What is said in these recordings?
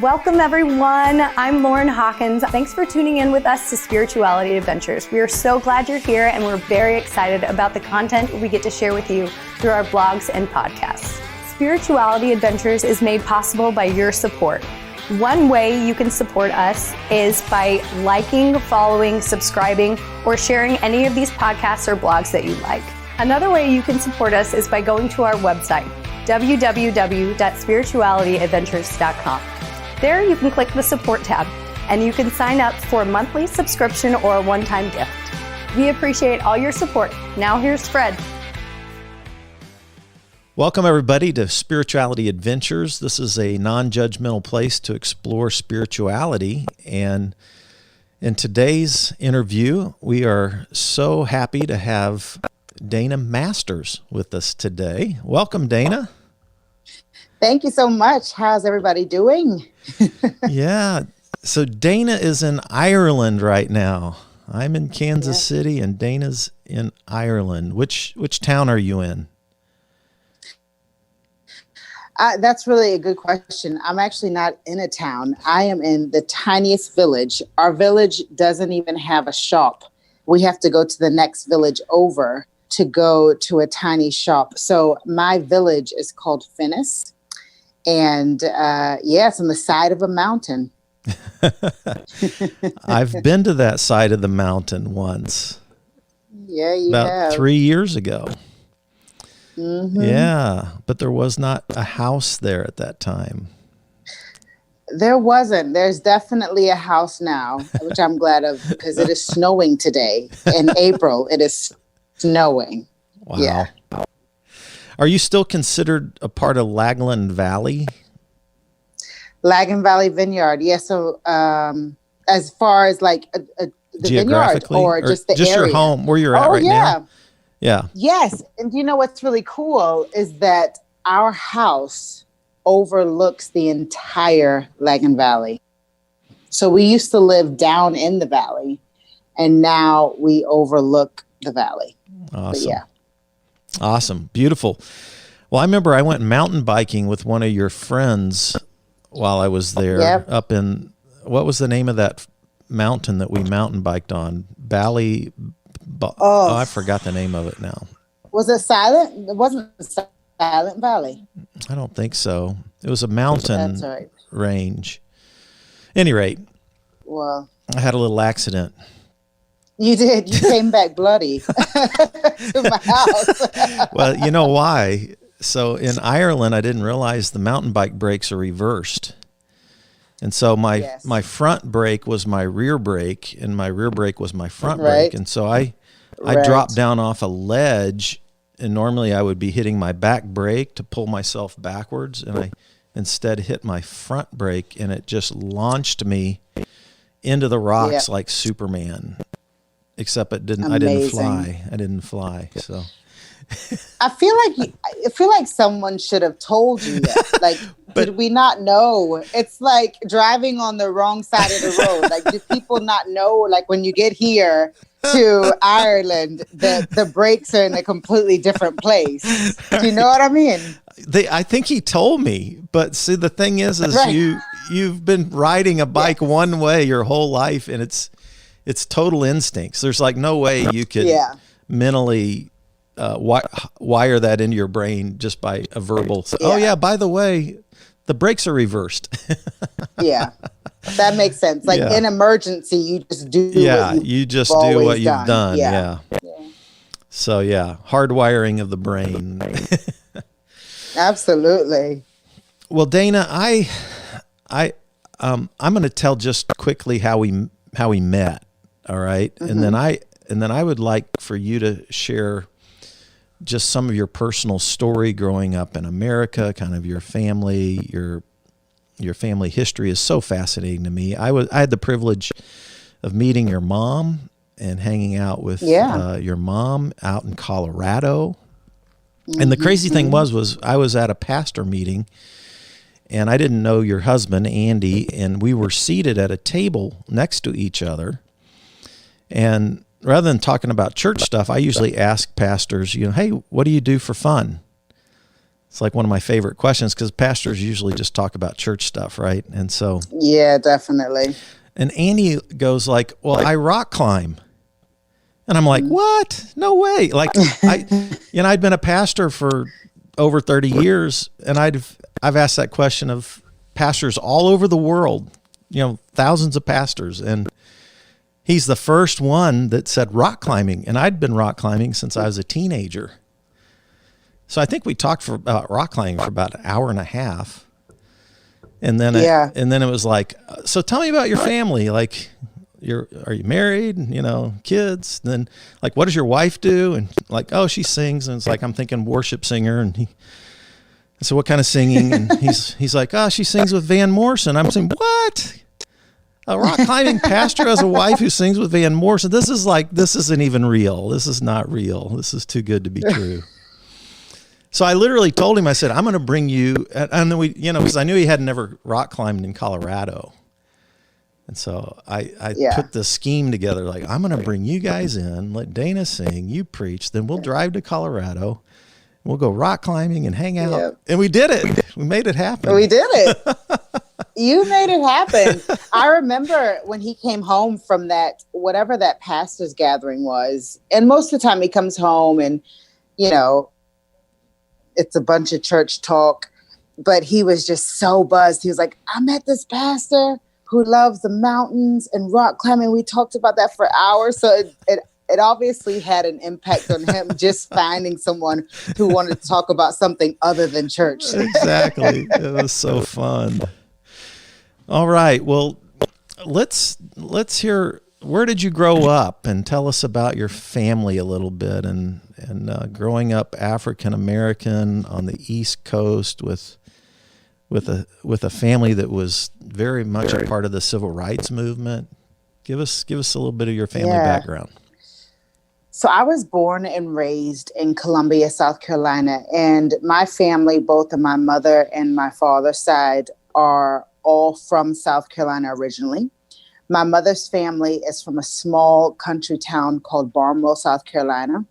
Welcome, everyone. I'm Lauren Hawkins. Thanks for tuning in with us to Spirituality Adventures. We are so glad you're here, and we're very excited about the content we get to share with you through our blogs and podcasts. Spirituality Adventures is made possible by your support. One way you can support us is by liking, following, subscribing, or sharing any of these podcasts or blogs that you like. Another way you can support us is by going to our website, www.spiritualityadventures.com. There you can click the support tab and you can sign up for a monthly subscription or a one-time gift. We appreciate all your support. Now here's Fred. Welcome everybody to Spirituality Adventures. This is a non-judgmental place to explore spirituality. And in today's interview, we are so happy to have Dana Masters with us today. Welcome, Dana. Thank you so much. How's everybody doing? Yeah. So Dana is in Ireland right now. I'm in Kansas City and Dana's in Ireland. Which town are you in? That's really a good question. I'm actually not in a town. I am in the tiniest village. Our village doesn't even have a shop. We have to go to the next village over to go to a tiny shop. So my village is called Finnis. And it's on the side of a mountain. I've been to that side of the mountain once. Yeah, you about have. 3 years ago. Mm-hmm. Yeah, but there was not a house there at that time. There wasn't. There's definitely a house now, which I'm glad of because it is snowing today. In April, it is snowing. Wow. Yeah. Are you still considered a part of Lagland Valley? Lagland Valley Vineyard. Yeah. So as far as like the vineyard or just the area? Your home, where you're at right now? Yeah. Yes. And you know what's really cool is that our house overlooks the entire Lagland Valley. So we used to live down in the valley and now we overlook the valley. Awesome. But yeah. Awesome. Beautiful. Well, I remember I went mountain biking with one of your friends while I was there up in, what was the name of that mountain that we mountain biked on? I forgot the name of it now. Was it Silent? It wasn't Silent Valley. I don't think so. It was a mountain range. Any rate, well, I had a little accident. You did. You came back bloody to my house. Well, you know why? So in Ireland, I didn't realize the mountain bike brakes are reversed. And so my front brake was my rear brake, and my rear brake was my front brake. And so I dropped down off a ledge, and normally I would be hitting my back brake to pull myself backwards, and I instead hit my front brake, and it just launched me into the rocks like Superman. Except it didn't. Amazing. I didn't fly. So I feel like someone should have told you that. Like, did we not know? It's like driving on the wrong side of the road. Like, do people not know? Like, when you get here to Ireland, the brakes are in a completely different place. Do you know what I mean? I think he told me, but see, the thing is you've been riding a bike one way your whole life, and it's total instincts. There's like no way you could mentally wire that into your brain just by a verbal. Oh yeah, by the way, the brakes are reversed. Yeah, that makes sense. Like in emergency, you just do. Yeah, you just do what you've done. Yeah. So hardwiring of the brain. Absolutely. Well, Dana, I'm going to tell just quickly how we met. All right. Mm-hmm. And then I would like for you to share just some of your personal story growing up in America, kind of your family, your family history is so fascinating to me. I had the privilege of meeting your mom and hanging out with your mom out in Colorado. Mm-hmm. And the crazy thing was I was at a pastor meeting and I didn't know your husband, Andy, and we were seated at a table next to each other. And rather than talking about church stuff, I usually ask pastors, hey, what do you do for fun? It's like one of my favorite questions because pastors usually just talk about church stuff, right? And so, yeah, definitely. and Andy goes like, well, I rock climb. And I'm like, what? No way. Like I'd been a pastor for over 30 years, and I've asked that question of pastors all over the world, thousands of pastors. And he's the first one that said rock climbing. And I'd been rock climbing since I was a teenager. So I think we talked about rock climbing for about an hour and a half. And then, it was like, so tell me about your family. Like, are you married? Kids? And then like, what does your wife do? And like, oh, she sings. And it's like, I'm thinking worship singer. And so what kind of singing? And he's like, oh, she sings with Van Morrison. I'm saying, what? A rock climbing pastor has a wife who sings with Van Morrison. This isn't even real. This is not real. This is too good to be true. So I literally told him, I said, I'm going to bring you, and then we, because I knew he had never rock climbed in Colorado. And so I put the scheme together, like, I'm going to bring you guys in, let Dana sing, you preach, then we'll drive to Colorado, we'll go rock climbing and hang out. Yep. And we did it. We made it happen. We did it. You made it happen. I remember when he came home from that, whatever that pastor's gathering was, and most of the time he comes home and, it's a bunch of church talk, but he was just so buzzed. He was like, I met this pastor who loves the mountains and rock climbing. We talked about that for hours. So it obviously had an impact on him, just finding someone who wanted to talk about something other than church. Exactly. It was so fun. All right. Well, let's hear, where did you grow up, and tell us about your family a little bit, and growing up African American on the East Coast with a family that was very much a part of the civil rights movement. Give us a little bit of your family background. So I was born and raised in Columbia, South Carolina, and my family, both on my mother and my father's side, are all from South Carolina originally. My mother's family is from a small country town called Barnwell, South Carolina.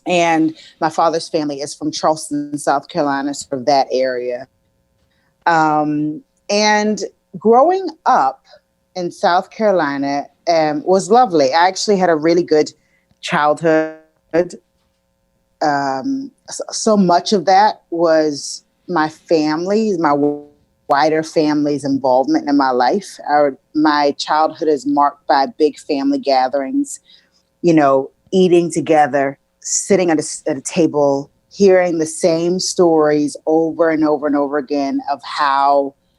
And my father's family is from Charleston, South Carolina, sort of that area. And growing up in South Carolina was lovely. I actually had a really good childhood. So much of that was my family, my wider family's involvement in my life. My childhood is marked by big family gatherings, eating together, sitting at a table, hearing the same stories over and over and over again of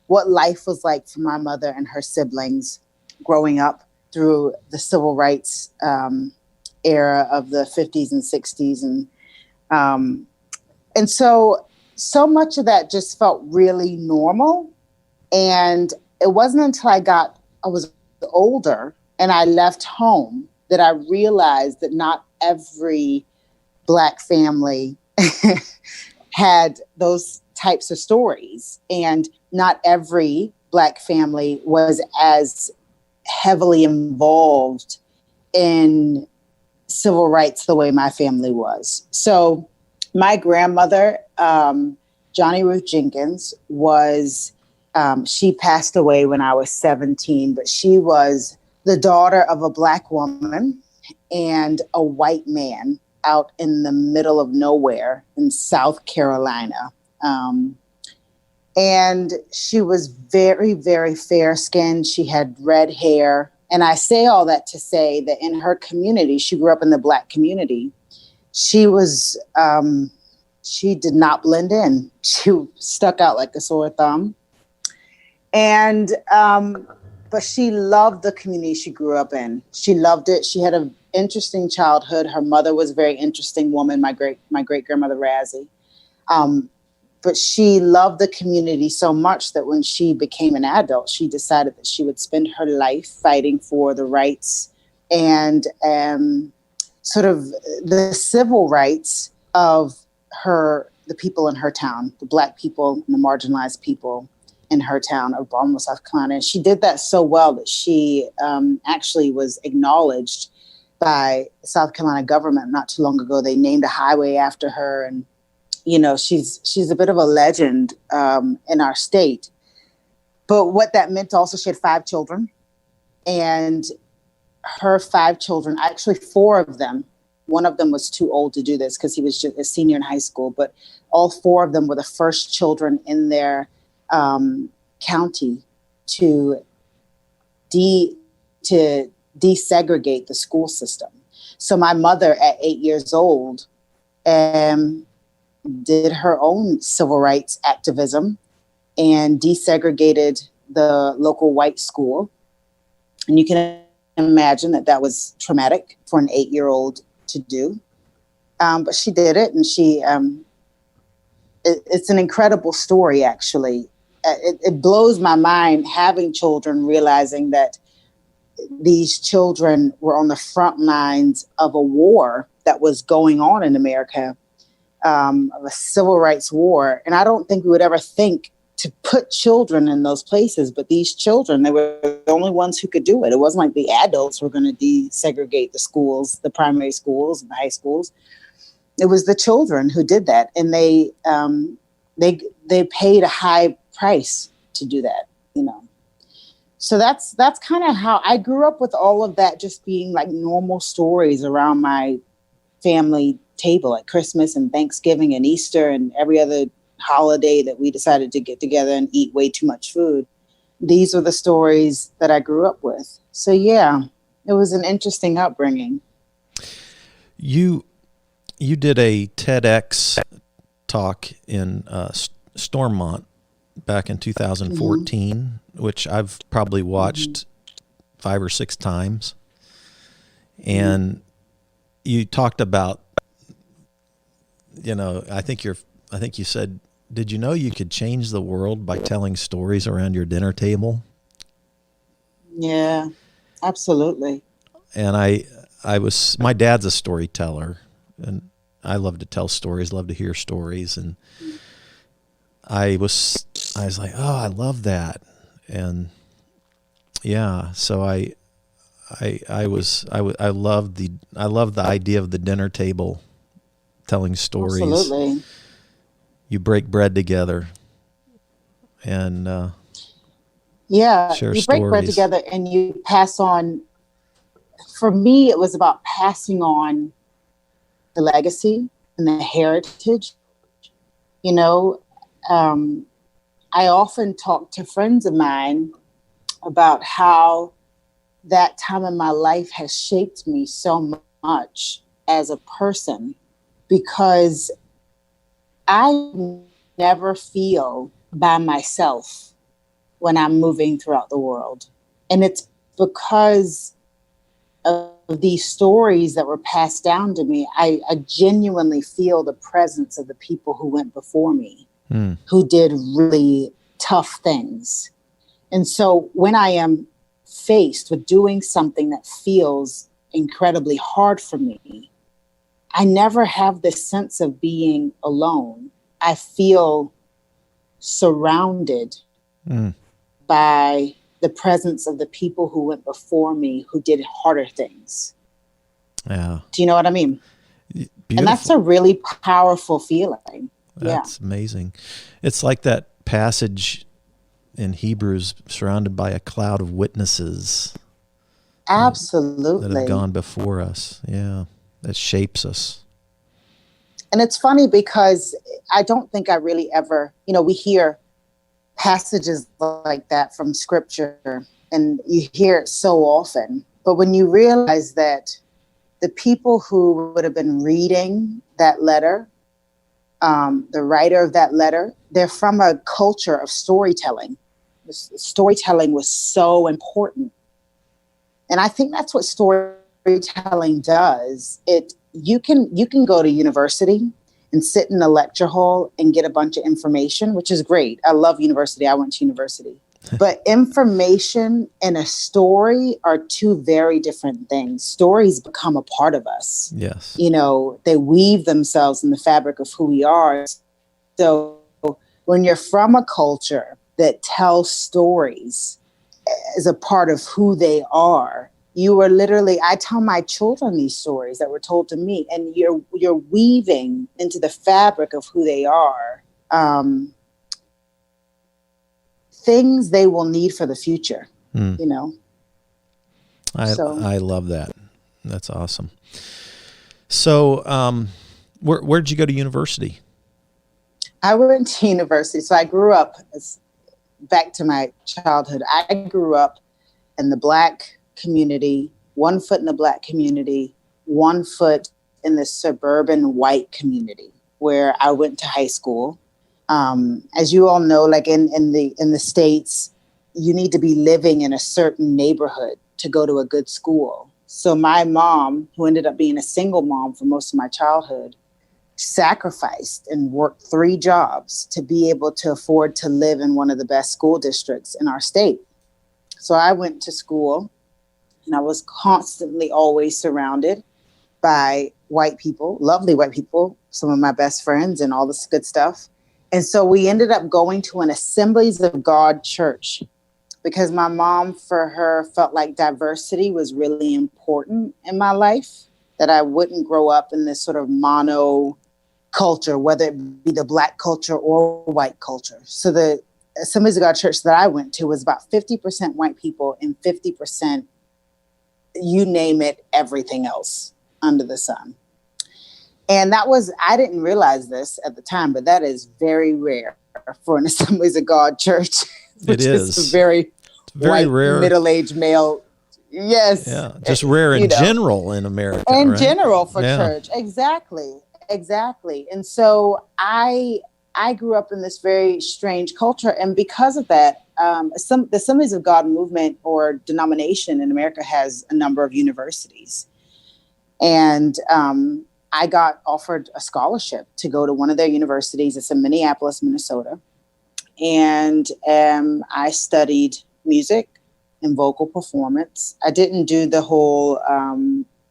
what life was like for my mother and her siblings growing up through the civil rights era of the 50s and 60s. And so much of that just felt really normal. And it wasn't until I was older and I left home that I realized that not every Black family had those types of stories, and not every Black family was as heavily involved in civil rights the way my family was. So my grandmother, Johnny Ruth Jenkins, she passed away when I was 17, but she was the daughter of a Black woman and a white man out in the middle of nowhere in South Carolina. And she was very, very fair-skinned. She had red hair. And I say all that to say that in her community, she grew up in the Black community. She did not blend in. She stuck out like a sore thumb. And, but she loved the community she grew up in. She loved it. She had an interesting childhood. Her mother was a very interesting woman, my great grandmother Razzie. But she loved the community so much that when she became an adult, she decided that she would spend her life fighting for the rights and sort of the civil rights of the people in her town, the Black people and the marginalized people in her town of Barnwell, South Carolina. And she did that so well that she actually was acknowledged by the South Carolina government not too long ago. They named a highway after her, and she's a bit of a legend in our state. But what that meant also, she had 5 children, and her 5 children, actually 4 of them, one of them was too old to do this because he was just a senior in high school, but all 4 of them were the first children in their county to desegregate the school system. So my mother at 8 years old did her own civil rights activism and desegregated the local white school. And you can imagine that was traumatic for an 8-year-old to do. But she did it, and it's an incredible story, actually. It blows my mind having children, realizing that these children were on the front lines of a war that was going on in America, of a civil rights war. And I don't think we would ever think to put children in those places, but these children, they were the only ones who could do it. It wasn't like the adults were going to desegregate the schools, the primary schools and the high schools. It was the children who did that. And they paid a high price to do that, So that's kind of how I grew up, with all of that just being like normal stories around my family table at Christmas and Thanksgiving and Easter and every other holiday that we decided to get together and eat way too much food. These were the stories that I grew up with. So yeah, it was an interesting upbringing. You did a TEDx talk in Stormont back in 2014, which I've probably watched 5 or 6 times. And you talked about, I think you said, did you know you could change the world by telling stories around your dinner table? Yeah, absolutely. And my dad's a storyteller, and I love to tell stories, love to hear stories. And I was like, oh, I love that. And yeah, so I love the idea of the dinner table, telling stories. Absolutely. You break bread together and share you stories. break bread together and you pass on. For me, it was about passing on the legacy and the heritage. I often talk to friends of mine about how that time in my life has shaped me so much as a person, because I never feel by myself when I'm moving throughout the world. And it's because of these stories that were passed down to me. I genuinely feel the presence of the people who went before me, who did really tough things. And so when I am faced with doing something that feels incredibly hard for me, I never have this sense of being alone. I feel surrounded by the presence of the people who went before me, who did harder things. Yeah. Do you know what I mean? Beautiful. And that's a really powerful feeling. That's amazing. It's like that passage in Hebrews, surrounded by a cloud of witnesses. Absolutely. That have gone before us. Yeah. That shapes us. And it's funny because I don't think I really ever, we hear passages like that from scripture and you hear it so often. But when you realize that the people who would have been reading that letter, the writer of that letter, they're from a culture of storytelling. Storytelling was so important. And I think that's what storytelling does. You can go to university and sit in a lecture hall and get a bunch of information, which is great. I love university. I went to university. But information and a story are 2 very different things. Stories become a part of us. Yes. They weave themselves in the fabric of who we are. So when you're from a culture that tells stories as a part of who they are, you were literally, I tell my children these stories that were told to me, and you're weaving into the fabric of who they are, things they will need for the future, you know? I love that. That's awesome. So, where'd you go to university? I went to university. So I grew up, back to my childhood, I grew up in the Black community, 1 foot in the Black community, 1 foot in the suburban white community where I went to high school. As you all know, like in the States, you need to be living in a certain neighborhood to go to a good school. So my mom, who ended up being a single mom for most of my childhood, sacrificed and worked 3 jobs to be able to afford to live in one of the best school districts in our state. So I went to school, and I was constantly always surrounded by white people, lovely white people, some of my best friends and all this good stuff. And so we ended up going to an Assemblies of God church because my mom, for her, felt like diversity was really important in my life, that I wouldn't grow up in this sort of mono culture, whether it be the Black culture or white culture. So the Assemblies of God church that I went to was about 50% white people and 50%, you name it, everything else under the sun. And that was, I didn't realize this at the time, but that is very rare for an Assemblies of God church. Which is very white, rare, middle-aged male. Yes. Yeah, just rare in general in America. In general for church. Exactly. And so I grew up in this very strange culture. And because of that, the Assemblies of God movement or denomination in America has a number of universities. And I got offered a scholarship to go to one of their universities. It's in Minneapolis, Minnesota. And I studied music and vocal performance. I didn't do the whole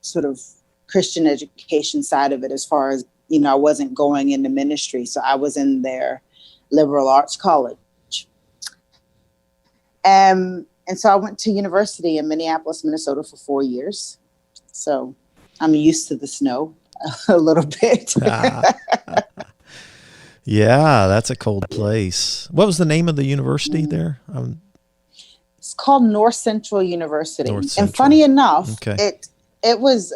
sort of Christian education side of it, as far as, you know, I wasn't going into ministry. So I was in their liberal arts college. And so I went to university in Minneapolis, Minnesota for 4 years. So I'm used to the snow a little bit. Yeah, that's a cold place. What was the name of the university there? It's called North Central University. North Central. And funny enough, it was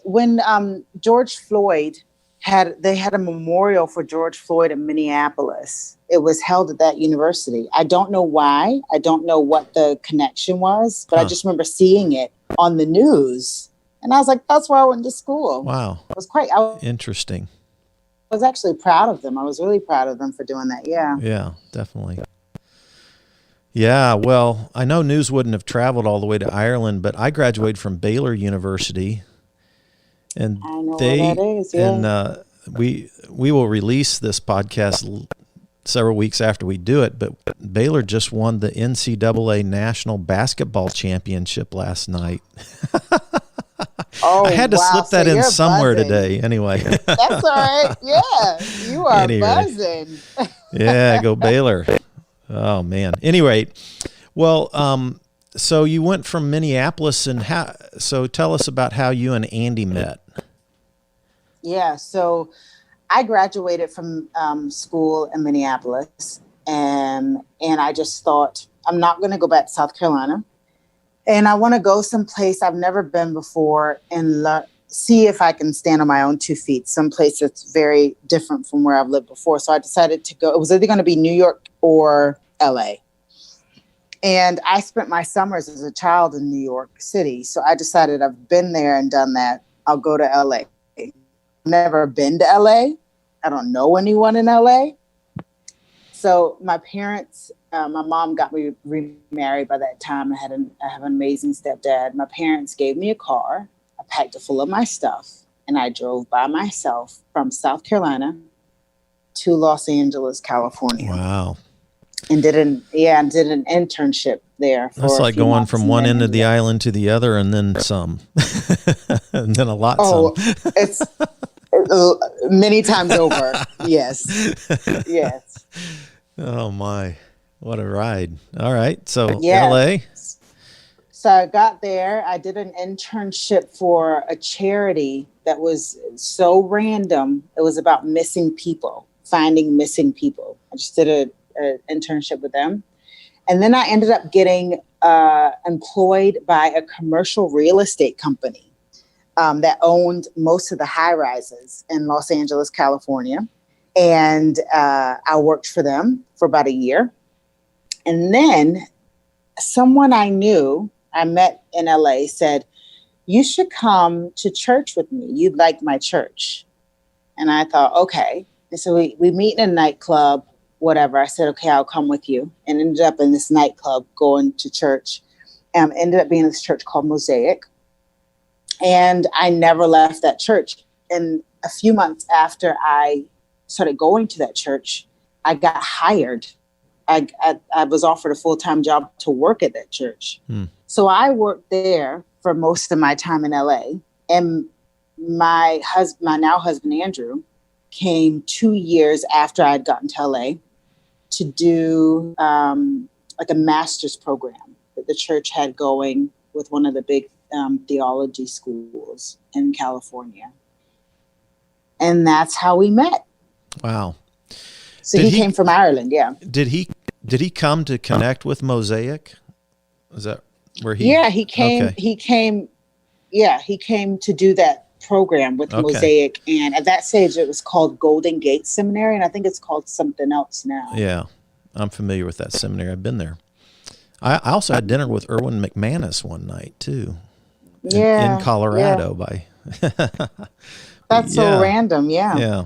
when George Floyd they had a memorial for George Floyd in Minneapolis. It was held at that university. I don't know why. I don't know what the connection was, but I just remember seeing it on the news. And I was like, that's where I went to school. Wow. It was interesting. I was actually proud of them. I was really proud of them for doing that. Yeah. Yeah, definitely. Yeah, well, I know news wouldn't have traveled all the way to Ireland, but I graduated from Baylor University, and I know where that is. Yeah. And we will release this podcast several weeks after we do it. But Baylor just won the NCAA National Basketball Championship last night. Oh, I had to slip that in somewhere buzzing today. Anyway, that's all right. Yeah, you are buzzing. Yeah, go Baylor. Oh man. Anyway, well, so you went from Minneapolis, and so tell us about how you and Andy met. Yeah, so I graduated from school in Minneapolis, and I just thought, I'm not going to go back to South Carolina, and I want to go someplace I've never been before and see if I can stand on my own 2 feet, someplace that's very different from where I've lived before. So I decided to go. It was either going to be New York or LA. And I spent my summers as a child in New York City. So I decided, I've been there and done that. I'll go to LA. Never been to LA. I don't know anyone in LA. So my parents, my mom got me remarried by that time. I have an amazing stepdad. My parents gave me a car. I packed it full of my stuff, and I drove by myself from South Carolina to Los Angeles, California. Wow. And did an internship there. That's like going from one end of the island to the other, and then some, and then a lot. Oh, it's many times over. Yes. Yes. Oh my, what a ride. All right. So yeah. LA. So I got there. I did an internship for a charity that was so random. It was about missing people, finding missing people. I just did an internship with them. And then I ended up getting employed by a commercial real estate company that owned most of the high rises in Los Angeles, California. And I worked for them for about a year. And then someone I knew, I met in LA, said, you should come to church with me. You'd like my church. And I thought, okay. And so we meet in a nightclub, whatever. I said, okay, I'll come with you. And ended up in this nightclub going to church. Ended up being in this church called Mosaic. And I never left that church. And a few months after I started going to that church, I got hired. I was offered a full-time job to work at that church. So I worked there for most of my time in LA. And my now husband, Andrew, came 2 years after I'd gotten to LA to do like a master's program that the church had going with one of the big theology schools in California. And that's how we met. Wow. So he came from Ireland, yeah. Did he come to connect with Mosaic? Is that where he? Yeah, he came. Okay. He came. Yeah, he came to do that program with Mosaic, and at that stage, it was called Golden Gate Seminary, and I think it's called something else now. Yeah, I'm familiar with that seminary. I've been there. I also had dinner with Erwin McManus one night too. Yeah, in Colorado by. That's so random. Yeah. Yeah.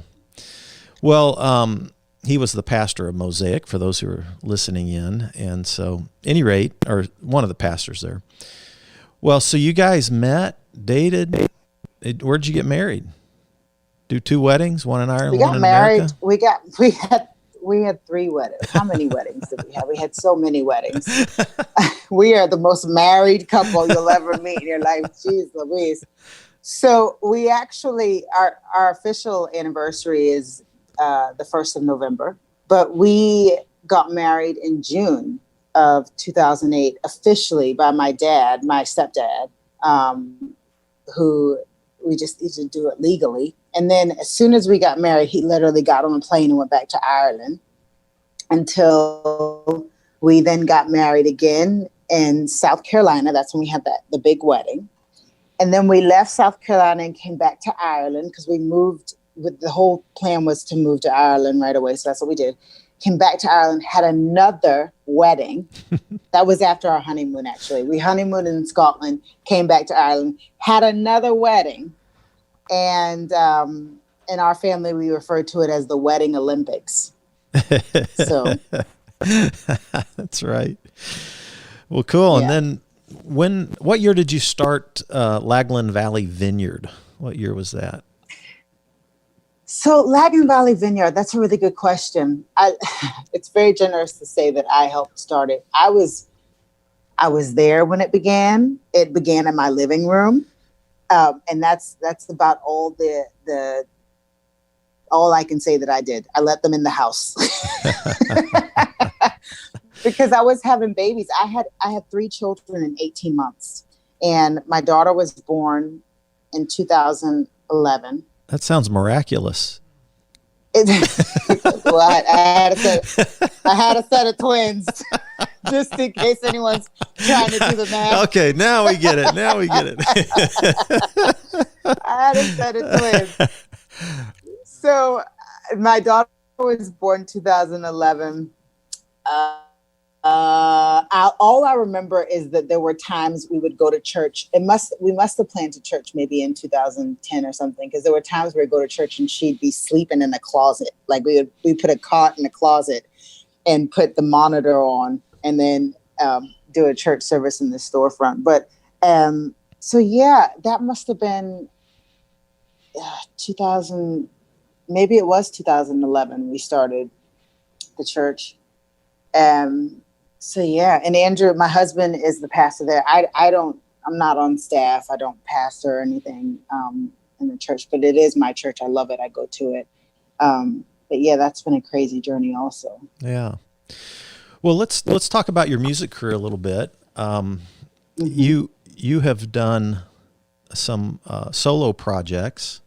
Well, he was the pastor of Mosaic, for those who are listening in. And so, any rate, or one of the pastors there. Well, so you guys met, dated. Where'd you get married? Do 2 weddings, one in Ireland, one in America? We had 3 weddings. How many weddings did we have? We had so many weddings. We are the most married couple you'll ever meet in your life. Jeez Louise. So we actually, our official anniversary is the 1st of November, but we got married in June of 2008, officially by my dad, my stepdad, who we just needed to do it legally. And then as soon as we got married, he literally got on a plane and went back to Ireland until we then got married again in South Carolina. That's when we had the big wedding. And then we left South Carolina and came back to Ireland because we moved. The whole plan was to move to Ireland right away. So that's what we did. Came back to Ireland, had another wedding. That was after our honeymoon, actually. We honeymooned in Scotland, came back to Ireland, had another wedding. And in our family, we refer to it as the Wedding Olympics. So that's right. Well, cool. Yeah. And then what year did you start Lagland Valley Vineyard? What year was that? So Lagland Valley Vineyard, that's a really good question. It's very generous to say that I helped start it. I was there when it began. It began in my living room. And that's about all all I can say that I did. I let them in the house because I was having babies. I had 3 children in 18 months, and my daughter was born in 2011. That sounds miraculous. Well, I had a set of twins, just in case anyone's trying to do the math. Okay, now we get it. I had a set of twins. So my daughter was born 2011. All I remember is that there were times we would go to church. We must have planned to church maybe in 2010 or something, because there were times we would go to church and she'd be sleeping in the closet. Like we put a cot in the closet and put the monitor on, and then do a church service in the storefront. But so yeah, that must have been 2000. Maybe it was 2011 we started the church. So yeah, and Andrew, my husband, is the pastor there. I'm not on staff. I don't pastor or anything in the church, but it is my church. I love it. I go to it. But yeah, that's been a crazy journey also. Yeah. Well, let's talk about your music career a little bit. you have done some solo projects,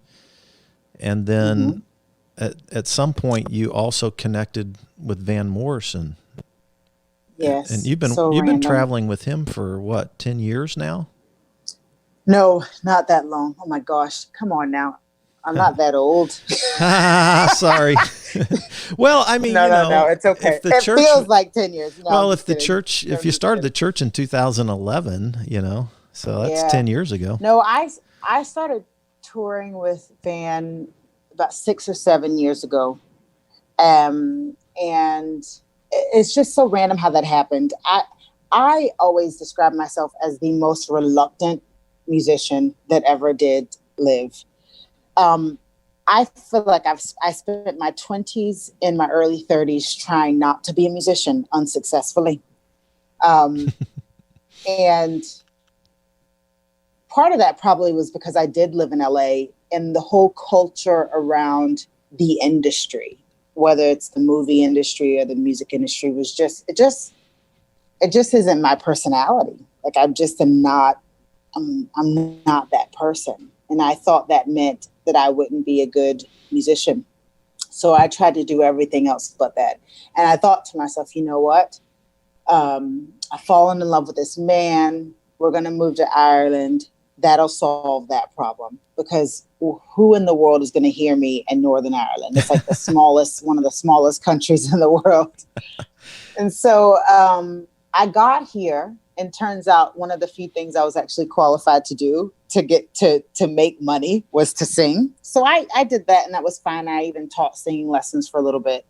and then at some point you also connected with Van Morrison. Yes. And you've been traveling with him for what, 10 years now? No, not that long. Oh my gosh. Come on now. I'm not that old. Sorry. Well, I mean, no, it's okay. It feels like 10 years. No, well, if you started the church in 2011, so that's 10 years ago. No, I started touring with Van about 6 or 7 years ago. And it's just so random how that happened. I always describe myself as the most reluctant musician that ever did live. I feel like I spent my 20s and my early 30s trying not to be a musician unsuccessfully. And part of that probably was because I did live in LA, and the whole culture around the industry, whether it's the movie industry or the music industry, was it just isn't my personality. Like I'm not that person. And I thought that meant that I wouldn't be a good musician. So I tried to do everything else but that. And I thought to myself, you know what? I've fallen in love with this man. We're going to move to Ireland. That'll solve that problem, because who in the world is going to hear me in Northern Ireland? It's like one of the smallest countries in the world. And so I got here, and turns out one of the few things I was actually qualified to do to get to make money was to sing. So I did that, and that was fine. I even taught singing lessons for a little bit.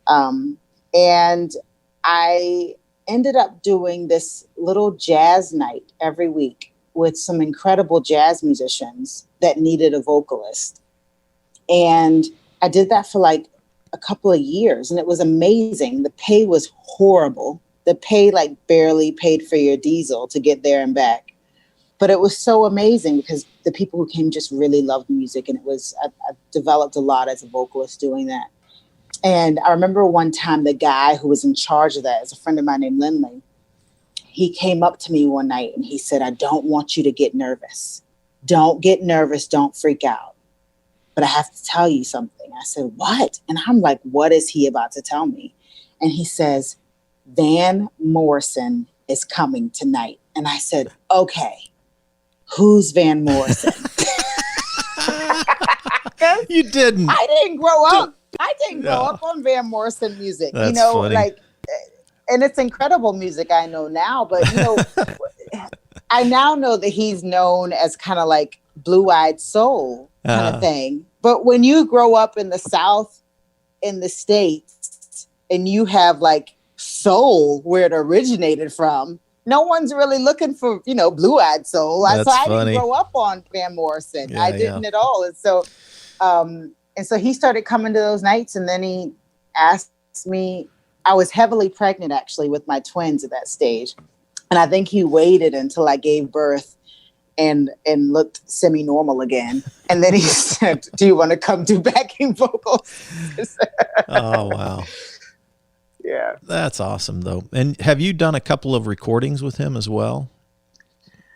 And I ended up doing this little jazz night every week with some incredible jazz musicians that needed a vocalist. And I did that for like a couple of years, and it was amazing. The pay was horrible. The pay like barely paid for your diesel to get there and back. But it was so amazing because the people who came just really loved music. And I developed a lot as a vocalist doing that. And I remember one time the guy who was in charge of that is a friend of mine named Lindley. He came up to me one night and he said, "I don't want you to get nervous. Don't get nervous. Don't freak out. But I have to tell you something." I said, "What?" And I'm like, what is he about to tell me? And he says, "Van Morrison is coming tonight." And I said, "Okay, who's Van Morrison?" You didn't. I didn't grow up. I didn't grow up on Van Morrison music. That's funny. And it's incredible music I know now, but I now know that he's known as kind of like blue-eyed soul kind of thing. But when you grow up in the South, in the States, and you have like soul where it originated from, no one's really looking for, blue-eyed soul. I didn't grow up on Van Morrison. I didn't at all. And so he started coming to those nights, and then he asked me. I was heavily pregnant actually with my twins at that stage. And I think he waited until I gave birth and looked semi-normal again. And then he said, "Do you want to come do backing vocals?" Oh, wow. Yeah. That's awesome, though. And have you done a couple of recordings with him as well?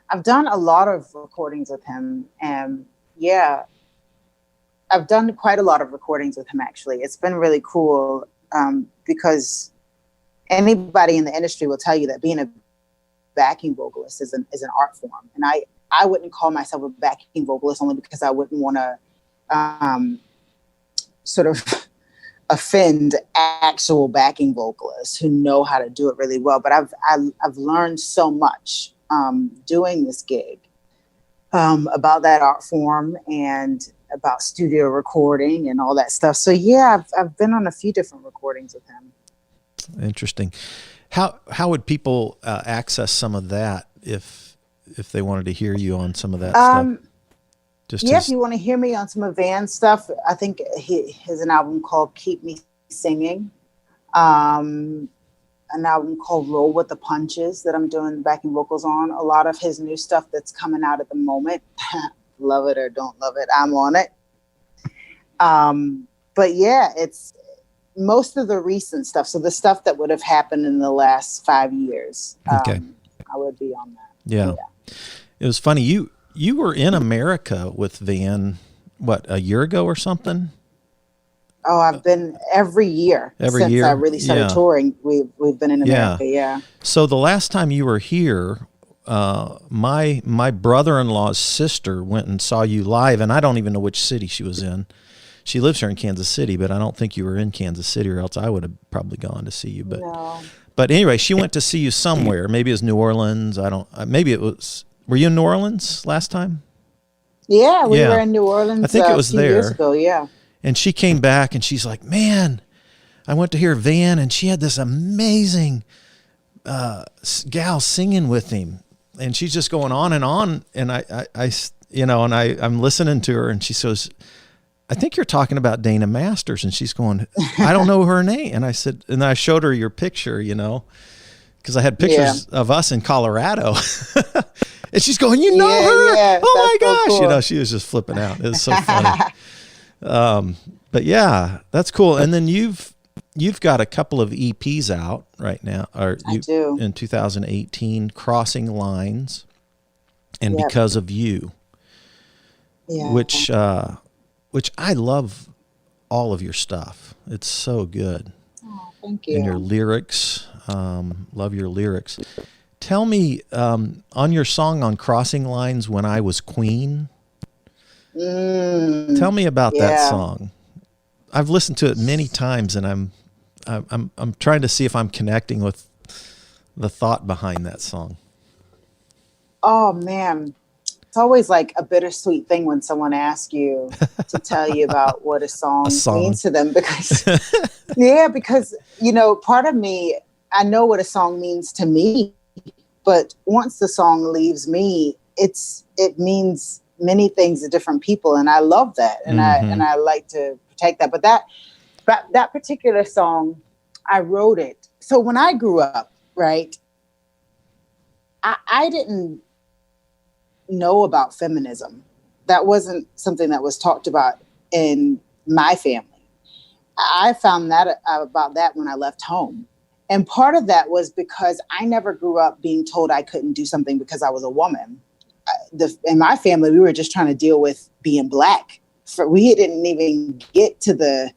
I've done a lot of recordings with him. And I've done quite a lot of recordings with him, actually. It's been really cool because anybody in the industry will tell you that being a backing vocalist is an art form. And I wouldn't call myself a backing vocalist only because I wouldn't want to sort of offend actual backing vocalists who know how to do it really well. But I've learned so much doing this gig about that art form and about studio recording and all that stuff. So I've been on a few different recordings with him. Interesting. How would people access some of that if they wanted to hear you on some of that stuff? If you want to hear me on some of Van's stuff, I think he has an album called Keep Me Singing, an album called Roll With The Punches that I'm doing backing vocals on. A lot of his new stuff that's coming out at the moment. Love it or don't love it, I'm on it. But it's most of the recent stuff. So the stuff that would have happened in the last 5 years, Okay. I would be on that. Yeah. It was funny. You were in America with Van, what, a year ago or something? Oh, I've been every year since I really started touring. We've been in America. Yeah. So the last time you were here, my brother-in-law's sister went and saw you live, and I don't even know which city she was in. She lives here in Kansas City, but I don't think you were in Kansas City, or else I would have probably gone to see you. But no. But anyway, she went to see you somewhere. Maybe it was New Orleans. Maybe it was. Were you in New Orleans last time? Yeah, we were in New Orleans. I think it was a few years ago. Yeah. And she came back and she's like, "Man, I went to hear Van, and she had this amazing gal singing with him." And she's just going on. And I'm listening to her, and she says, "I think you're talking about Dana Masters." And she's going, "I don't know her name." And I said, and I showed her your picture, because I had pictures of us in Colorado. And she's going, "You know her? Yeah, oh my gosh." So cool. She was just flipping out. It was so funny. But yeah, that's cool. And then you've got a couple of EPs out right now, I do. In 2018, Crossing Lines and Because of You, which I love all of your stuff. It's so good. Oh, thank you. And your lyrics, love your lyrics. Tell me, on your song on Crossing Lines, When I Was Queen, tell me about that song. I've listened to it many times, and I'm trying to see if I'm connecting with the thought behind that song. Oh man, it's always like a bittersweet thing when someone asks you to tell you about what a song means to them, because because part of me, I know what a song means to me, but once the song leaves me, it means many things to different people, and I love that, and I like to protect that. But that particular song, I wrote it. So when I grew up, right, I didn't know about feminism. That wasn't something that was talked about in my family. I found that about that when I left home. And part of that was because I never grew up being told I couldn't do something because I was a woman. In my family, we were just trying to deal with being Black. We didn't even get to the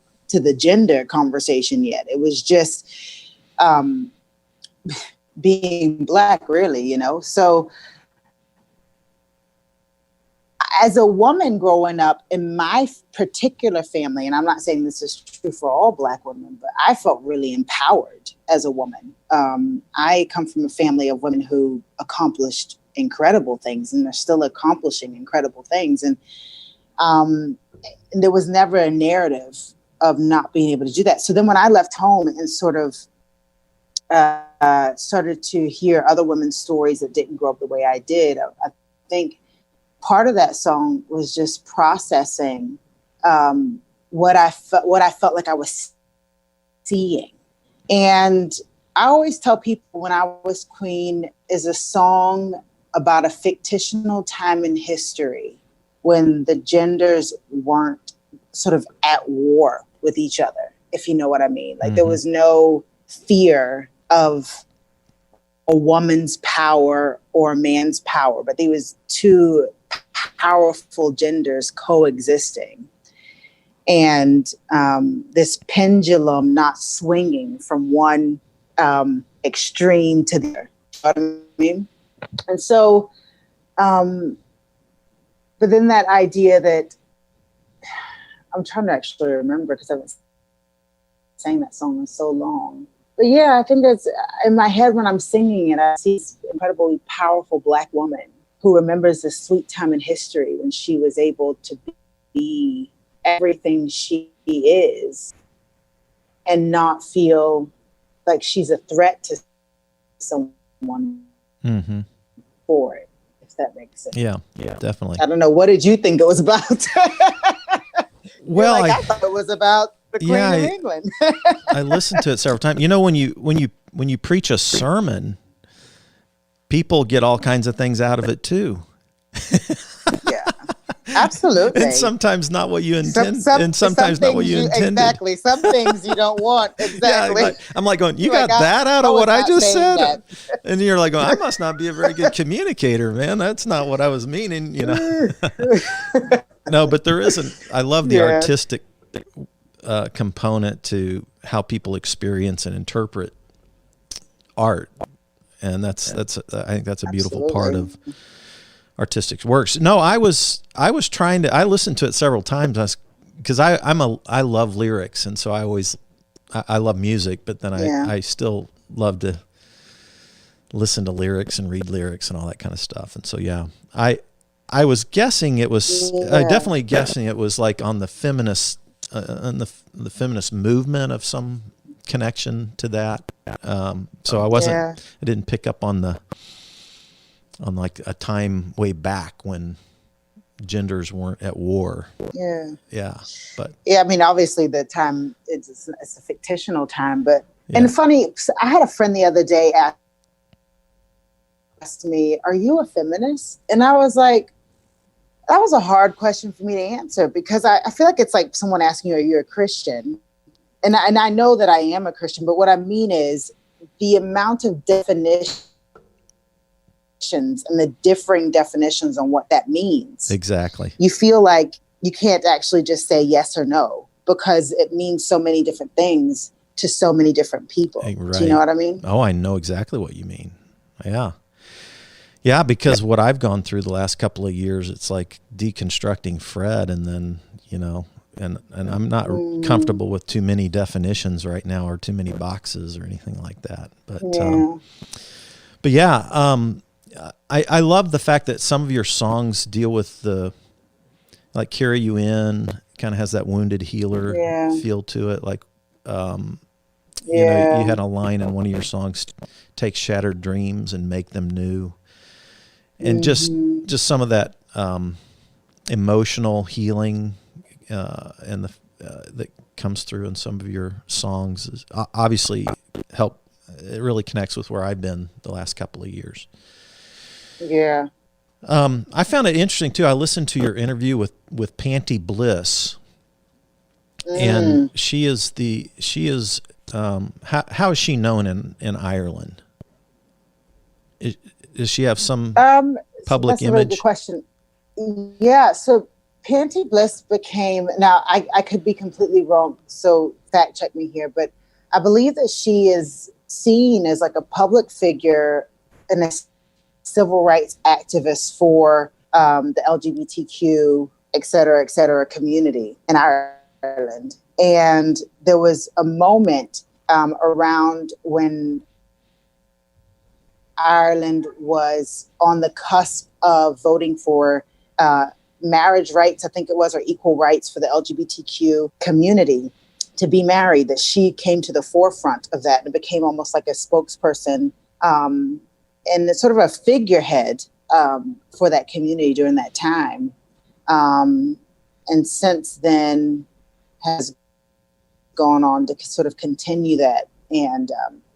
gender conversation yet. It was just being Black, really, So as a woman growing up in my particular family, and I'm not saying this is true for all Black women, but I felt really empowered as a woman. I come from a family of women who accomplished incredible things, and they're still accomplishing incredible things. And there was never a narrative of not being able to do that. So then when I left home and sort of started to hear other women's stories that didn't grow up the way I did, I think part of that song was just processing what I felt like I was seeing. And I always tell people When I Was Queen is a song about a fictional time in history when the genders weren't sort of at war with each other, if you know what I mean. Like there was no fear of a woman's power or a man's power, but there was two powerful genders coexisting. And this pendulum not swinging from one extreme to the other. You know what I mean? And so, but then that idea that I'm trying to actually remember because I haven't sang that song in so long. But yeah, I think that's in my head when I'm singing it. I see this incredibly powerful Black woman who remembers this sweet time in history when she was able to be everything she is and not feel like she's a threat to someone for it, if that makes sense. Yeah, definitely. I don't know. What did you think it was about? Well, I thought it was about the Queen of England. I listened to it several times. When you preach a sermon, people get all kinds of things out of it too. Yeah. Absolutely. And sometimes not what you intend, and some sometimes not what you intended. Exactly. Some things you don't want. Exactly. Yeah, I'm like going, you You're got like, that out of what I just said? that. And you're like, I must not be a very good communicator, man. That's not what I was meaning, you know. No, but there isn't. I love the artistic component to how people experience and interpret art. And that's I think that's a beautiful part of artistic works. No, I was trying to. I listened to it several times because I love lyrics, and so I love music, but then I still love to listen to lyrics and read lyrics and all that kind of stuff. And so I was guessing it was definitely guessing it was like on the feminist the feminist movement of some connection to that. So I didn't pick up on like a time way back when genders weren't at war. But I mean, obviously the time it's a fictional time, but and funny, I had a friend the other day asked me, "Are you a feminist?" And I was like, that was a hard question for me to answer, because I feel like it's like someone asking you, "Are you a Christian?" And I know that I am a Christian, but what I mean is the amount of definitions and the differing definitions on what that means. Exactly. You feel like you can't actually just say yes or no, because it means so many different things to so many different people. Right. Do you know what I mean? Oh, I know exactly what you mean. Yeah. Yeah, because what I've gone through the last couple of years, it's like deconstructing Fred, and then, you know, and I'm not comfortable with too many definitions right now, or too many boxes or anything like that. But I love the fact that some of your songs deal with like Carry You In, kind of has that wounded healer feel to it. Like, you know, you had a line in one of your songs, take shattered dreams and make them new. And just some of that emotional healing and that comes through in some of your songs is obviously it really connects with where I've been the last couple of years. Yeah. I found it interesting too. I listened to your interview with Panty Bliss, and she is how is she known in Ireland? Does she have some public that's image? A really good question. Yeah, so Panty Bliss became, now I could be completely wrong, so fact check me here, but I believe that she is seen as like a public figure and a civil rights activist for the LGBTQ, et cetera, community in Ireland. And there was a moment around when Ireland was on the cusp of voting for marriage rights, I think it was, or equal rights for the LGBTQ community to be married, that she came to the forefront of that and became almost like a spokesperson and sort of a figurehead for that community during that time. And since then has gone on to sort of continue that and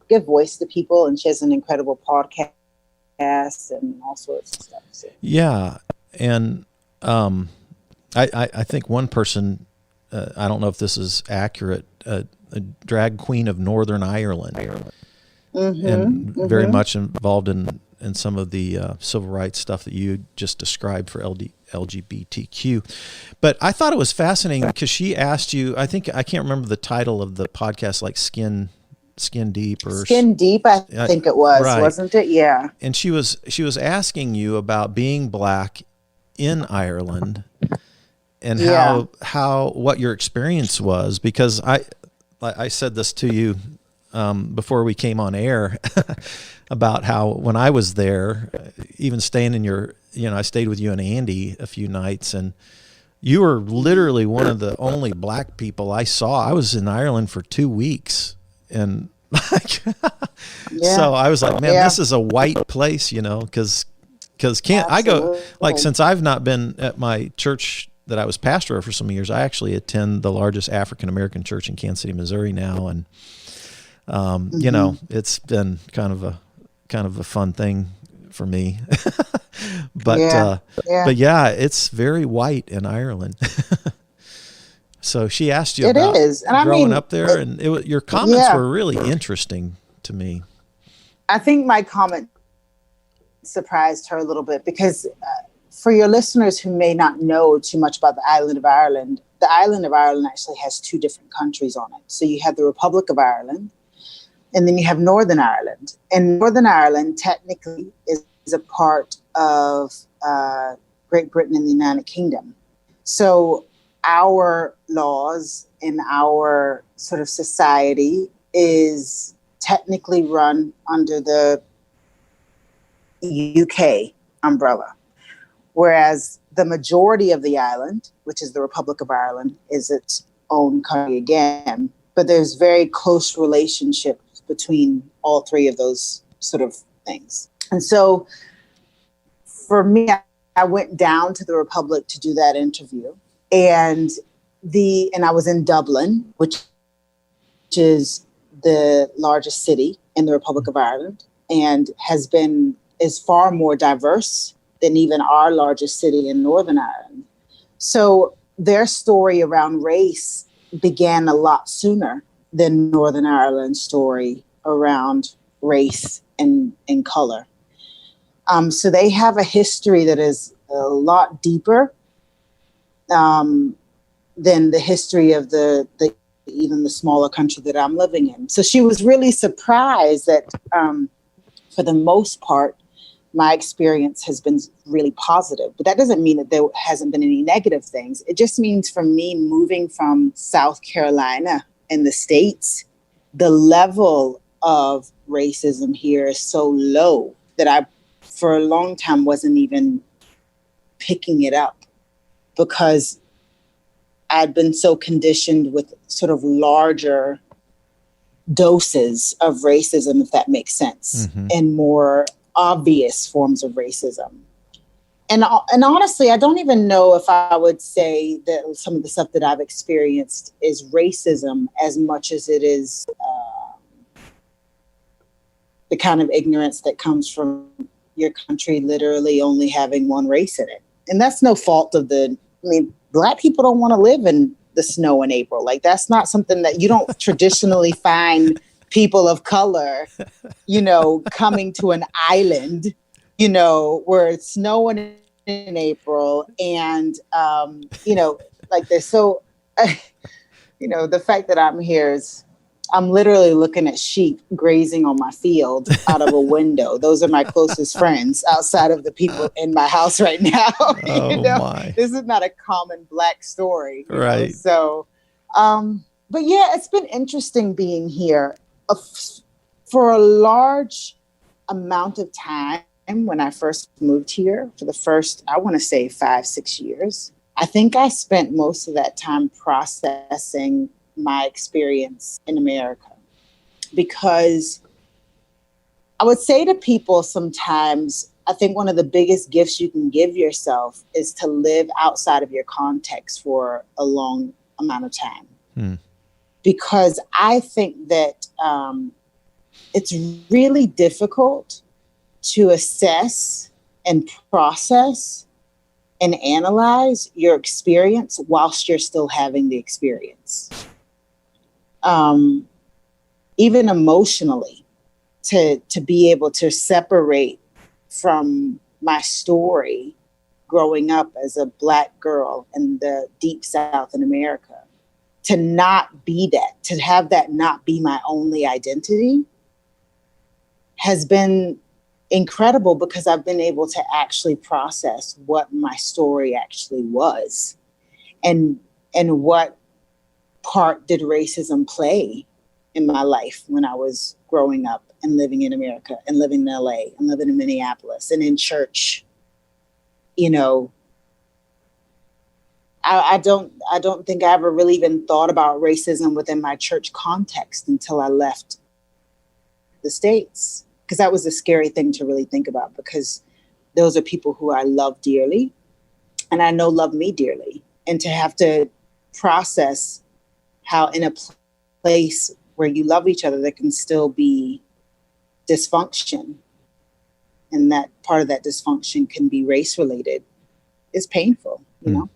give voice to people. And she has an incredible podcast and all sorts of stuff. So. Yeah. And I think one person, I don't know if this is accurate, a drag queen of Northern Ireland, and very much involved in some of the civil rights stuff that you just described for LGBTQ. But I thought it was fascinating because she asked you, I can't remember the title of the podcast, like Skin Deep or Skin Deep, I think it was, right. Wasn't it? Yeah. And she was asking you about being Black in Ireland and how what your experience was, because I said this to you before we came on air about how when I was there, even staying in I stayed with you and Andy a few nights, and you were literally one of the only Black people I saw. I was in Ireland for 2 weeks, and so I was like, man, this is a white place, because I go, like, since I've not been at my church that I was pastor of for some years, I actually attend the largest African-American church in Kansas City, Missouri now. And, it's been kind of a fun thing for me, but Yeah. but yeah, it's very white in Ireland. So she asked you It about is. And I growing mean, up there, and your comments yeah, were really interesting to me. I think my comment surprised her a little bit because for your listeners who may not know too much about the island of Ireland actually has two different countries on it. So you have the Republic of Ireland, and then you have Northern Ireland. And Northern Ireland technically is a part of Great Britain and the United Kingdom. So our laws and our sort of society is technically run under the UK umbrella, whereas the majority of the island, which is the Republic of Ireland, is its own country again. But there's very close relationships between all three of those sort of things. And so for me, I went down to the Republic to do that interview. And I was in Dublin, which is the largest city in the Republic of Ireland, and is far more diverse than even our largest city in Northern Ireland. So their story around race began a lot sooner than Northern Ireland's story around race and color. So they have a history that is a lot deeper than the history of even the smaller country that I'm living in. So she was really surprised that for the most part, my experience has been really positive. But that doesn't mean that there hasn't been any negative things. It just means for me moving from South Carolina in the States, the level of racism here is so low that I, for a long time, wasn't even picking it up because I'd been so conditioned with sort of larger doses of racism, if that makes sense, and more obvious forms of racism. And honestly, I don't even know if I would say that some of the stuff that I've experienced is racism as much as it is the kind of ignorance that comes from your country literally only having one race in it. And that's no fault of Black people don't want to live in the snow in April. Like, that's not something that you don't traditionally find people of color, coming to an island, where it's snowing in April. And, like they're so, the fact that I'm here is I'm literally looking at sheep grazing on my field out of a window. Those are my closest friends outside of the people in my house right now. My. This is not a common Black story. Right. So, but yeah, it's been interesting being here for a large amount of time. When I first moved here for the first, I want to say 5-6 years, I think I spent most of that time processing my experience in America, because I would say to people sometimes, I think one of the biggest gifts you can give yourself is to live outside of your context for a long amount of time. Because I think that it's really difficult to assess and process and analyze your experience whilst you're still having the experience. Even emotionally, to be able to separate from my story growing up as a Black girl in the deep South in America, to not be that, to have that not be my only identity, has been incredible, because I've been able to actually process what my story actually was, and what part did racism play in my life when I was growing up and living in America and living in LA and living in Minneapolis and in church. I don't think I ever really even thought about racism within my church context until I left the States, because that was a scary thing to really think about, because those are people who I love dearly and I know love me dearly, and to have to process how in a place where you love each other, there can still be dysfunction and that part of that dysfunction can be race related, is painful, you know?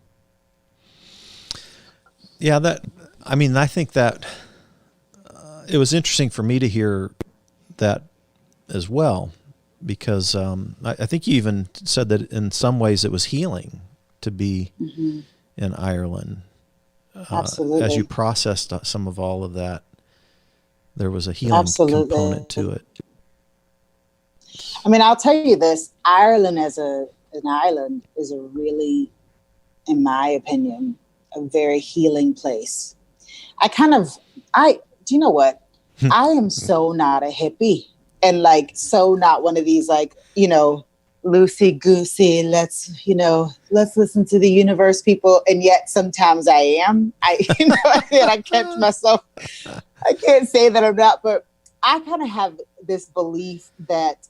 Yeah, I think that it was interesting for me to hear that as well, because I think you even said that in some ways it was healing to be in Ireland. Absolutely. As you processed some of all of that, there was a healing component to it. I mean, I'll tell you this, Ireland as an island is a really, in my opinion, a very healing place. Do you know what? I am so not a hippie, and like, so not one of these, like, you know, loosey goosey, let's listen to the universe people. And yet sometimes I am, I catch myself. I can't say that I'm not, but I kind of have this belief that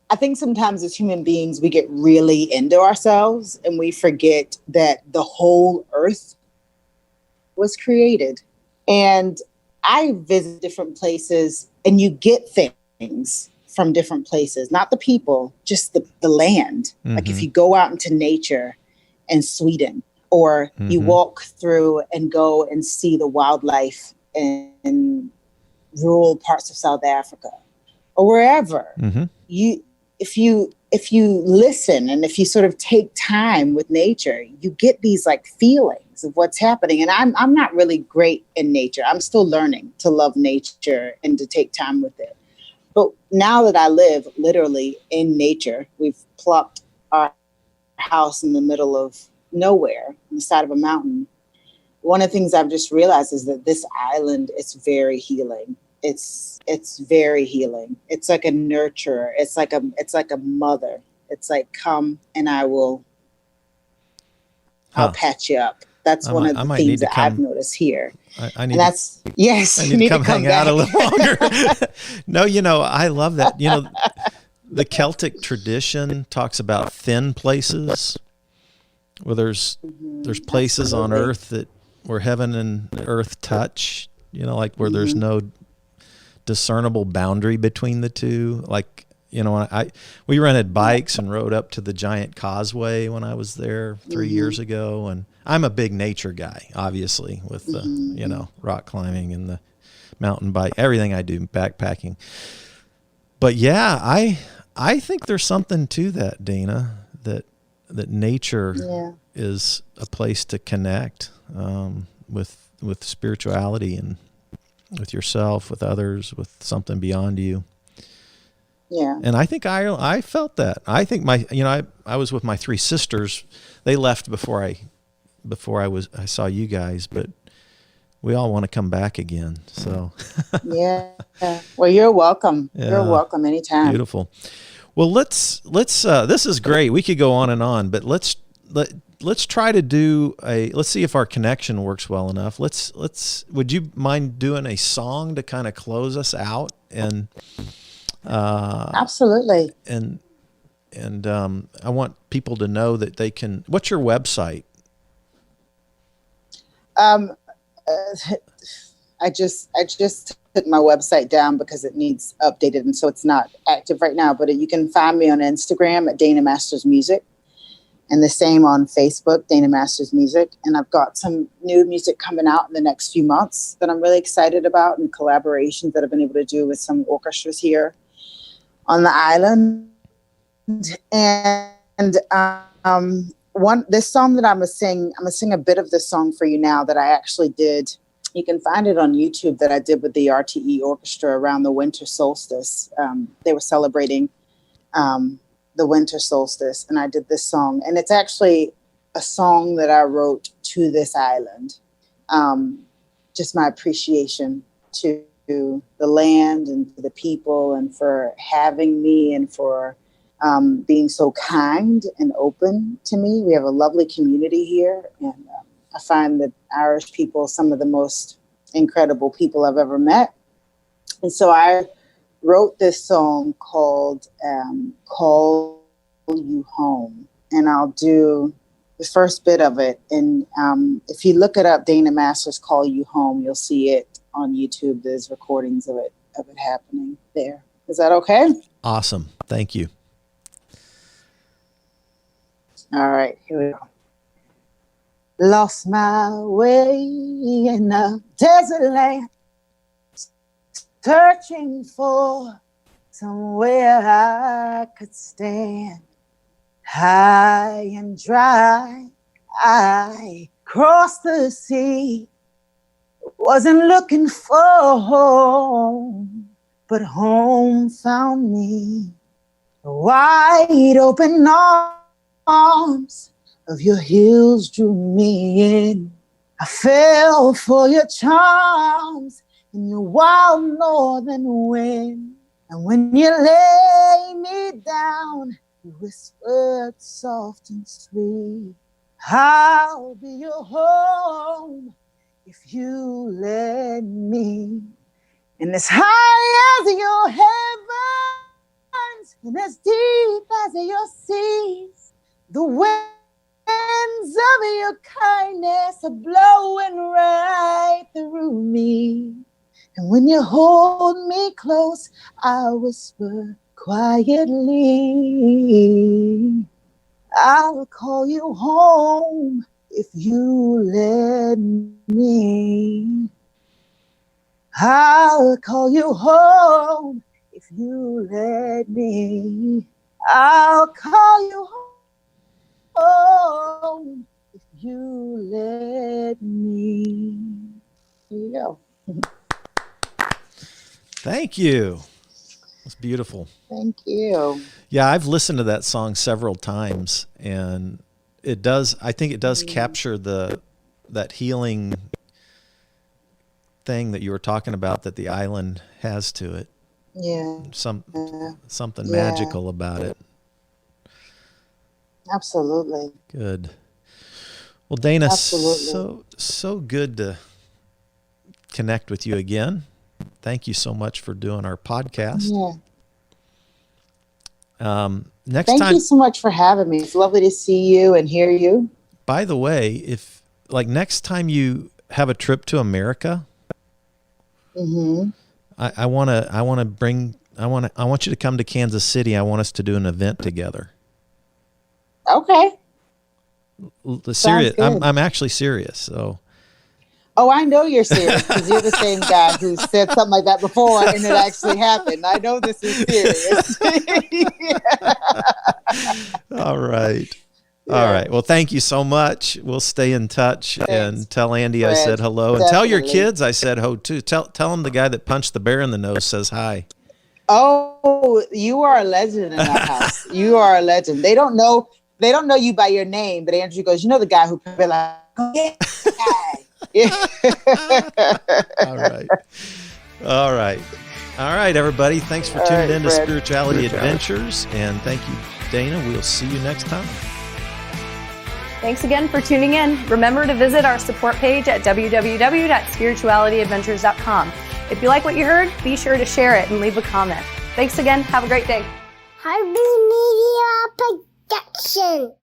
I think sometimes as human beings, we get really into ourselves and we forget that the whole earth was created. And I visit different places and you get things from different places, not the people, just the land. Like if you go out into nature in Sweden, or you walk through and go and see the wildlife in rural parts of South Africa or wherever, if you listen and if you sort of take time with nature, you get these like feelings of what's happening. And I'm not really great in nature. I'm still learning to love nature and to take time with it. But now that I live literally in nature, we've plopped our house in the middle of nowhere on the side of a mountain. One of the things I've just realized is that this island is very healing. It's very healing. It's like a nurturer. It's like a mother. It's like, come and I'll patch you up. That's one of the things that I've noticed here. I need to come hang out a little longer. No, I love that. The Celtic tradition talks about thin places, where there's places on earth where heaven and earth touch, like where there's no discernible boundary between the two. Like, we rented bikes and rode up to the giant causeway when I was there 3 years ago. And I'm a big nature guy, obviously, with the, rock climbing and the mountain bike, everything I do, backpacking. But yeah, I think there's something to that, Dana, that nature is a place to connect with spirituality and with yourself, with others, with something beyond you. Yeah. And I think I felt that. I think I was with my three sisters. They left before I saw you guys, but we all want to come back again. So yeah. Well, you're welcome. Yeah. You're welcome anytime. Beautiful. Well, let's this is great. We could go on and on, but let's try to do let's see if our connection works well enough. Would you mind doing a song to kind of close us out? And absolutely. And I want people to know that they can. What's your website? I just took my website down because it needs updated, and so it's not active right now. But you can find me on Instagram at Dana Masters Music, and the same on Facebook, Dana Masters Music. And I've got some new music coming out in the next few months that I'm really excited about, and collaborations that I've been able to do with some orchestras here on the island. And this song that I'm gonna sing a bit of this song for you now that I actually did. You can find it on YouTube, that I did with the RTE Orchestra around the winter solstice. They were celebrating the winter solstice, and I did this song. And it's actually a song that I wrote to this island. Just my appreciation to the land and to the people, and for having me, and for being so kind and open to me. We have a lovely community here, and I find that Irish people, some of the most incredible people I've ever met. And so I wrote this song called Call You Home. And I'll do the first bit of it. And if you look it up, Dana Masters Call You Home, you'll see it on YouTube. There's recordings of it happening there. Is that okay? Awesome. Thank you. All right, here we go. Lost my way in a desert land, searching for somewhere I could stand. High and dry, I crossed the sea, wasn't looking for home, but home found me. Wide open arms of your heels drew me in. I fell for your charms in your wild northern wind. And when you lay me down, you whispered soft and sweet, I'll be your home if you let me. And as high as your heavens and as deep as your seas, the winds of your kindness are blowing right through me. And when you hold me close, I whisper quietly, I'll call you home if you let me. I'll call you home if you let me. I'll call you home if you let me. There you go. Thank you. That's beautiful. Thank you. Yeah, I've listened to that song several times, and I think it does capture that healing thing that you were talking about that the island has to it. Yeah. Something magical about it. Absolutely. Good. Well, Dana, Absolutely. so good to connect with you again. Thank you so much for doing our podcast. Yeah. Thank you so much for having me. It's lovely to see you and hear you. By the way, if next time you have a trip to America, I want you to come to Kansas City. I want us to do an event together. Okay. Serious. I'm actually serious. So. Oh, I know you're serious because you're the same guy who said something like that before and it actually happened. I know this is serious. All right. Yeah. All right. Well, thank you so much. We'll stay in touch. Thanks, and tell Andy Fred. I said hello. Definitely. And tell your kids I said ho too. Tell them the guy that punched the bear in the nose says hi. Oh, you are a legend in our house. You are a legend. They don't know you by your name, but Andrew goes, the guy who could be like, oh, yeah. Yeah. All right, everybody. Thanks for tuning in to Spirituality Adventures. And thank you, Dana. We'll see you next time. Thanks again for tuning in. Remember to visit our support page at www.spiritualityadventures.com. If you like what you heard, be sure to share it and leave a comment. Thanks again. Have a great day. Harvey Media Production.